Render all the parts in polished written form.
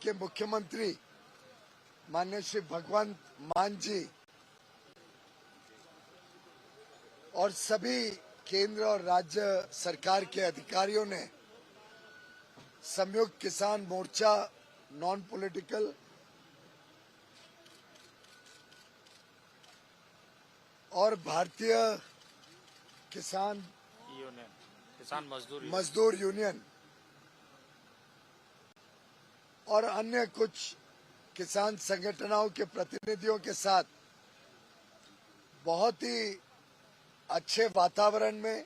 के मुख्यमंत्री माननीय श्री भगवंत मान जी और सभी केंद्र और राज्य सरकार के अधिकारियों ने संयुक्त किसान मोर्चा नॉन पॉलिटिकल और भारतीय किसान मजदूर यूनियन और अन्य कुछ किसान संगठनों के प्रतिनिधियों के साथ बहुत ही अच्छे वातावरण में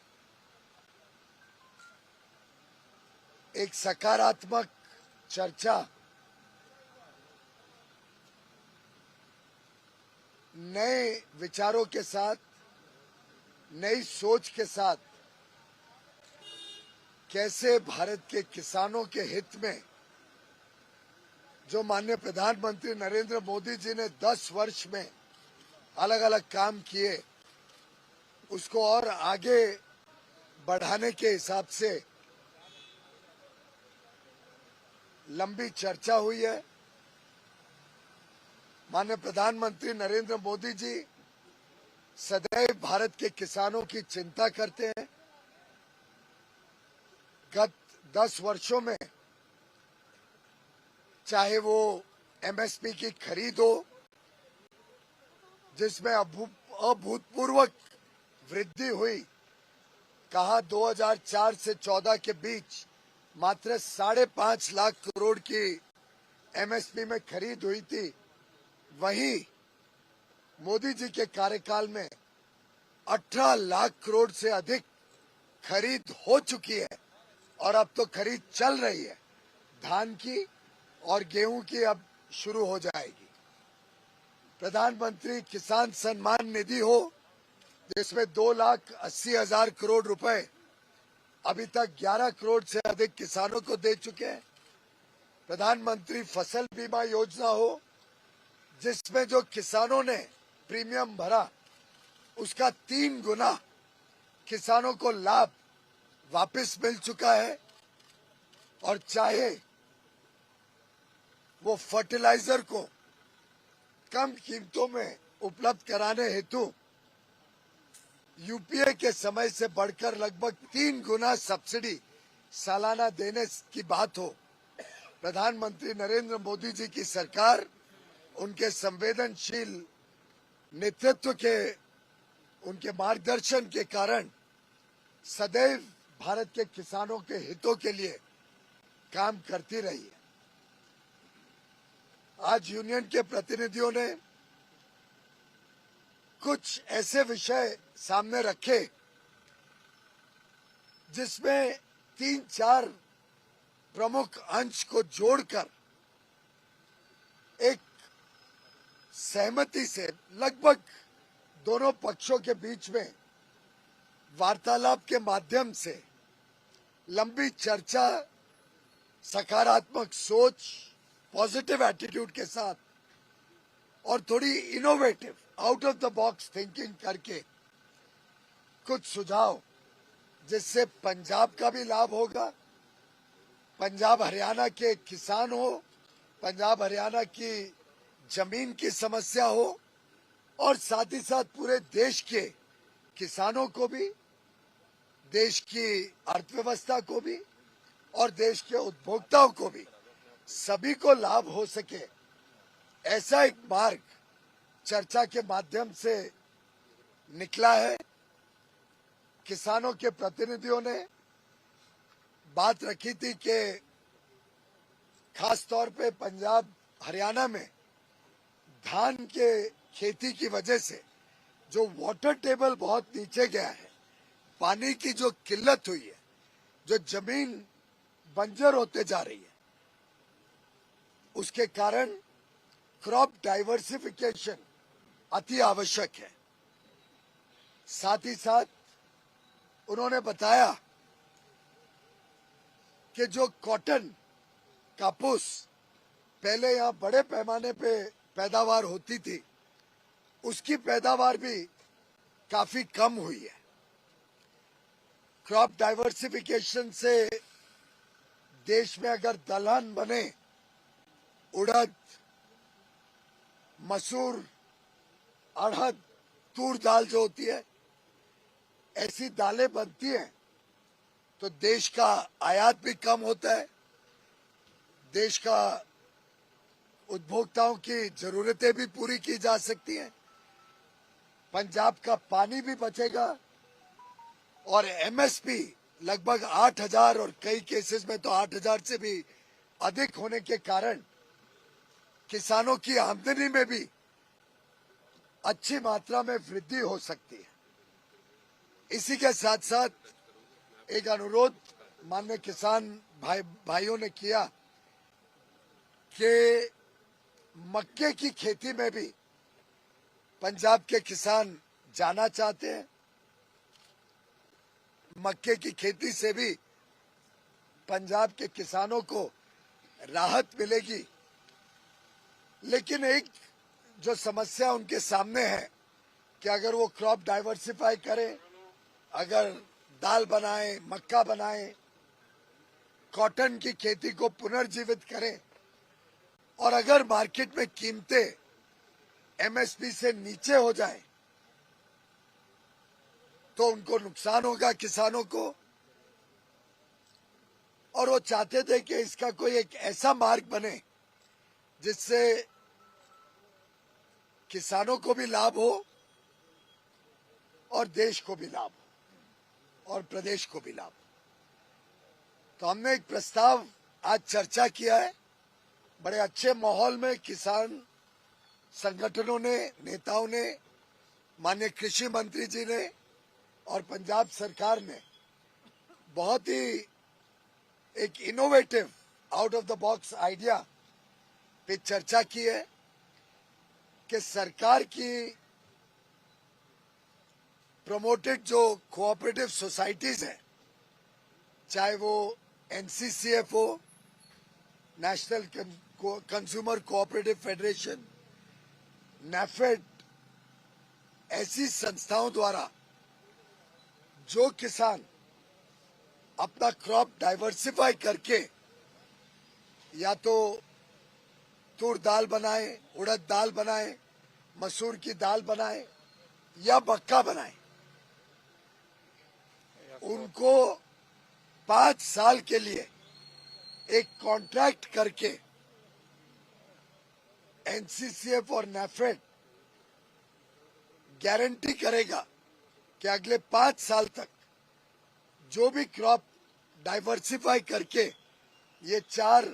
एक सकारात्मक चर्चा नए विचारों के साथ नई सोच के साथ कैसे भारत के किसानों के हित में जो माननीय प्रधानमंत्री नरेंद्र मोदी जी ने 10 वर्ष में अलग अलग काम किए उसको और आगे बढ़ाने के हिसाब से लंबी चर्चा हुई है। माननीय प्रधानमंत्री नरेंद्र मोदी जी सदैव भारत के किसानों की चिंता करते हैं। गत 10 वर्षों में चाहे वो एमएसपी की खरीद हो जिसमें अभूतपूर्व वृद्धि हुई, कहा 2004 से 14 के बीच मात्र 5.5 लाख करोड़ की एमएसपी में खरीद हुई थी, वहीं मोदी जी के कार्यकाल में 18 लाख करोड़ से अधिक खरीद हो चुकी है और अब तो खरीद चल रही है। धान की और गेहूं की अब शुरू हो जाएगी। प्रधानमंत्री किसान सम्मान निधि हो जिसमें 2,80,000 करोड़ रुपए अभी तक 11 करोड़ से अधिक किसानों को दे चुके हैं। प्रधानमंत्री फसल बीमा योजना हो जिसमें जो किसानों ने प्रीमियम भरा उसका 3 गुना किसानों को लाभ वापस मिल चुका है। और चाहे वो फर्टिलाइजर को कम कीमतों में उपलब्ध कराने हेतु यूपीए के समय से बढ़कर लगभग 3 गुना सब्सिडी सालाना देने की बात हो, प्रधानमंत्री नरेंद्र मोदी जी की सरकार उनके संवेदनशील नेतृत्व के उनके मार्गदर्शन के कारण सदैव भारत के किसानों के हितों के लिए काम करती रही है। आज यूनियन के प्रतिनिधियों ने कुछ ऐसे विषय सामने रखे जिसमें 3-4 प्रमुख अंश को जोड़कर एक सहमति से लगभग दोनों पक्षों के बीच में वार्तालाप के माध्यम से लंबी चर्चा, सकारात्मक सोच, पॉजिटिव एटीट्यूड के साथ और थोड़ी innovative out of the box thinking करके कुछ सुझाव जिससे पंजाब का भी लाभ होगा, पंजाब हरियाणा के किसान हो, पंजाब हरियाणा की जमीन की समस्या हो और साथ ही साथ पूरे देश के किसानों को भी, देश की अर्थव्यवस्था को भी और देश के उपभोक्ताओं को भी सभी को लाभ हो सके, ऐसा एक मार्ग चर्चा के माध्यम से निकला है। किसानों के प्रतिनिधियों ने बात रखी थी कि खास तौर पे पंजाब हरियाणा में धान के खेती की वजह से जो वाटर टेबल बहुत नीचे गया है, पानी की जो किल्लत हुई है, जो जमीन बंजर होते जा रही है, उसके कारण क्रॉप डाइवर्सिफिकेशन अति आवश्यक है। साथ ही साथ उन्होंने बताया कि जो कॉटन कापूस पहले यहाँ बड़े पैमाने पे पैदावार होती थी, उसकी पैदावार भी काफी कम हुई है। क्रॉप डाइवर्सिफिकेशन से देश में अगर दलहन बने उड़द, मसूर, अड़हर, तूर दाल जो होती है, ऐसी दालें बनती हैं तो देश का आयात भी कम होता है, देश का उपभोक्ताओं की जरूरतें भी पूरी की जा सकती हैं, पंजाब का पानी भी बचेगा और एमएसपी लगभग 8,000 और कई केसेस में तो 8,000 से भी अधिक होने के कारण किसानों की आमदनी में भी अच्छी मात्रा में वृद्धि हो सकती है। इसी के साथ साथ एक अनुरोध माननीय किसान भाइयों ने किया कि मक्के की खेती में भी पंजाब के किसान जाना चाहते हैं। मक्के की खेती से भी पंजाब के किसानों को राहत मिलेगी, लेकिन एक जो समस्या उनके सामने है कि अगर वो क्रॉप डाइवर्सिफाई करें, अगर दाल बनाएं, मक्का बनाएं, कॉटन की खेती को पुनर्जीवित करें और अगर मार्केट में कीमतें एमएसपी से नीचे हो जाए तो उनको नुकसान होगा किसानों को। और वो चाहते थे कि इसका कोई एक ऐसा मार्ग बने जिससे किसानों को भी लाभ हो और देश को भी लाभ हो और प्रदेश को भी लाभ हो। तो हमने एक प्रस्ताव आज चर्चा किया है, बड़े अच्छे माहौल में किसान संगठनों ने, नेताओं ने, माननीय कृषि मंत्री जी ने और पंजाब सरकार ने बहुत ही एक innovative out of the box idea पे चर्चा की है कि सरकार की प्रमोटेड जो कोऑपरेटिव सोसाइटीज हैं, चाहे वो एनसीसीएफ हो, national consumer cooperative federation, NAFED, ऐसी संस्थाओं द्वारा जो किसान अपना क्रॉप डाइवर्सिफाई करके या तो तूर दाल बनाए, उड़द दाल बनाए, मसूर की दाल बनाए या मक्का बनाए, उनको 5 साल के लिए एक कॉन्ट्रैक्ट करके एनसीसीएफ और नैफेड गारंटी करेगा कि अगले 5 साल तक जो भी क्रॉप डाइवर्सिफाई करके ये 4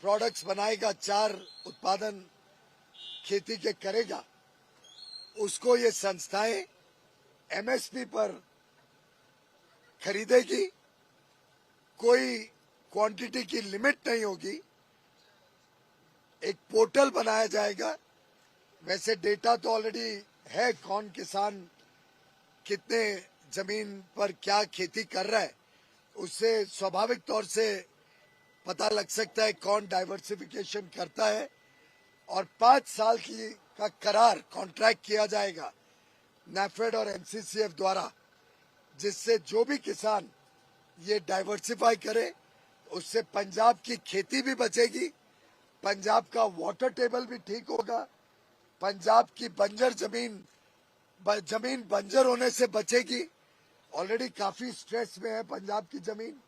प्रोडक्ट्स बनाएगा, 4 उत्पादन खेती के करेगा, उसको ये संस्थाएं एमएसपी पर खरीदेगी। कोई क्वांटिटी की लिमिट नहीं होगी। एक पोर्टल बनाया जाएगा। वैसे डेटा तो ऑलरेडी है, कौन किसान कितने जमीन पर क्या खेती कर रहा है, उससे स्वाभाविक तौर से पता लग सकता है कौन डाइवर्सिफिकेशन करता है। और 5 साल का करार कॉन्ट्रैक्ट किया जाएगा नैफेड और एनसीसीएफ द्वारा, जिससे जो भी किसान ये डाइवर्सिफाई करे उससे पंजाब की खेती भी बचेगी, पंजाब का वाटर टेबल भी ठीक होगा, पंजाब की बंजर जमीन बंजर होने से बचेगी। ऑलरेडी काफी स्ट्रेस में है पंजाब की जमीन।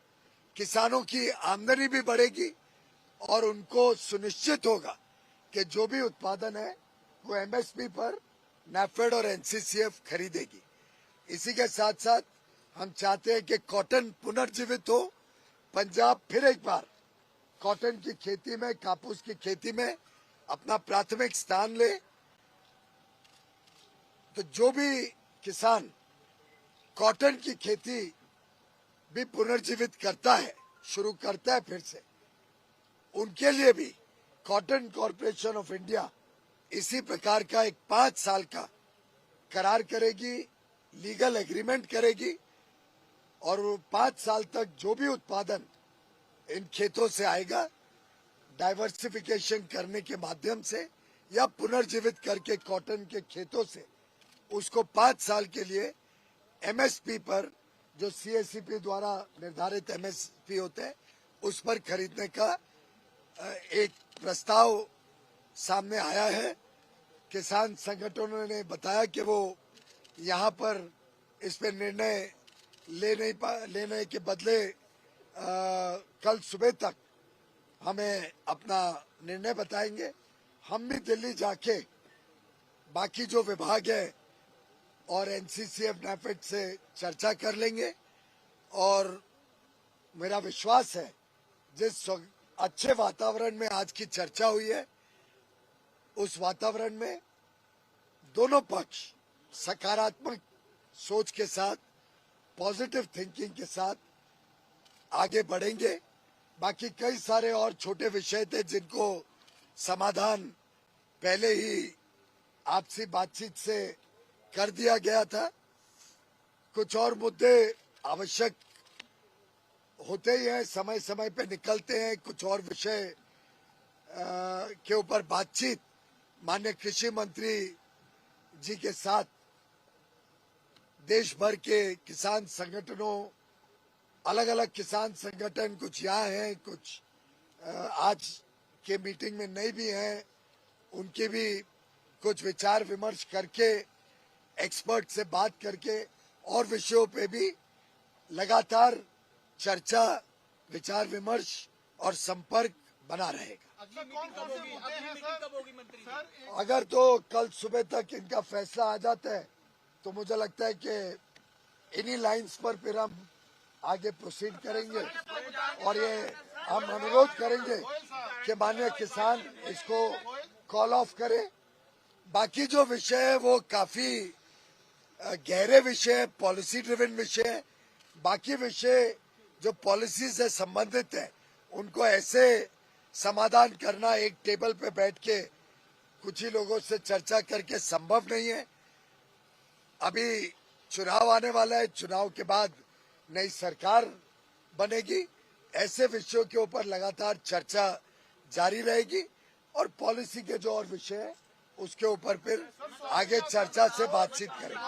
किसानों की आमदनी भी बढ़ेगी और उनको सुनिश्चित होगा कि जो भी उत्पादन है वो एमएसपी पर नैफेड और एनसीसीएफ खरीदेगी। इसी के साथ साथ हम चाहते हैं कि कॉटन पुनर्जीवित हो, पंजाब फिर एक बार कॉटन की खेती में, कापूस की खेती में अपना प्राथमिक स्थान ले। तो जो भी किसान कॉटन की खेती भी पुनर्जीवित करता है, शुरू करता है फिर से, उनके लिए भी कॉटन कॉरपोरेशन ऑफ इंडिया इसी प्रकार का एक 5 साल का करार करेगी, लीगल एग्रीमेंट करेगी और वो 5 साल तक जो भी उत्पादन इन खेतों से आएगा, डाइवर्सिफिकेशन करने के माध्यम से या पुनर्जीवित करके कॉटन के खेतों से उसको 5 साल के लिए एमएसपी पर, जो सीएससीपी द्वारा निर्धारित एमएसपी होते हैं, उस पर खरीदने का एक प्रस्ताव सामने आया है। किसान संगठनों ने बताया कि वो यहाँ पर इस पे निर्णय लेने के बदले कल सुबह तक हमें अपना निर्णय बताएंगे। हम भी दिल्ली जाके बाकी जो विभाग है और एनसीसीएफ नैफेड से चर्चा कर लेंगे और मेरा विश्वास है जिस अच्छे वातावरण में आज की चर्चा हुई है उस वातावरण में दोनों पक्ष सकारात्मक सोच के साथ, पॉजिटिव थिंकिंग के साथ आगे बढ़ेंगे। बाकी कई सारे और छोटे विषय थे जिनको समाधान पहले ही आपसी बातचीत से कर दिया गया था। कुछ और मुद्दे आवश्यक होते ही हैं, समय समय पे निकलते हैं। कुछ और विषय के ऊपर बातचीत माननीय कृषि मंत्री जी के साथ देश भर के किसान संगठनों, अलग अलग किसान संगठन, कुछ यहाँ हैं, कुछ आज के मीटिंग में नहीं भी हैं, उनके भी कुछ विचार विमर्श करके, एक्सपर्ट से बात करके और विषयों पे भी लगातार चर्चा, विचार विमर्श और संपर्क बना रहेगा। अगर तो कल सुबह तक इनका फैसला आ जाता है तो मुझे लगता है कि इन्हीं लाइंस पर फिर हम आगे प्रोसीड करेंगे और ये हम अनुरोध करेंगे कि माननीय किसान इसको कॉल ऑफ करे। बाकी जो विषय है वो काफी गहरे विषय, पॉलिसी ड्रिवन विषय है। बाकी विषय जो पॉलिसी से संबंधित है उनको ऐसे समाधान करना एक टेबल पे बैठ के कुछ ही लोगों से चर्चा करके संभव नहीं है। अभी चुनाव आने वाला है, चुनाव के बाद नई सरकार बनेगी। ऐसे विषयों के ऊपर लगातार चर्चा जारी रहेगी और पॉलिसी के जो और विषय है उसके ऊपर फिर आगे चर्चा से बातचीत करेंगे।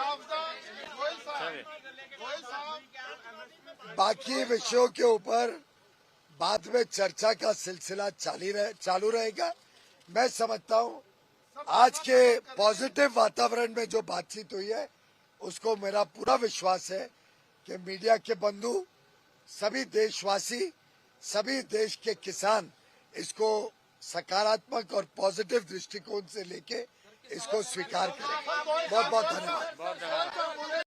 बाकी विषयों के ऊपर बाद में चर्चा का सिलसिला चालू रहेगा। मैं समझता हूँ आज के पॉजिटिव वातावरण में जो बातचीत हुई है उसको मेरा पूरा विश्वास है कि मीडिया के बंधु, सभी देशवासी, सभी देश के किसान इसको सकारात्मक और पॉजिटिव दृष्टिकोण से लेके इसको स्वीकार करेंगे। बहुत बहुत धन्यवाद।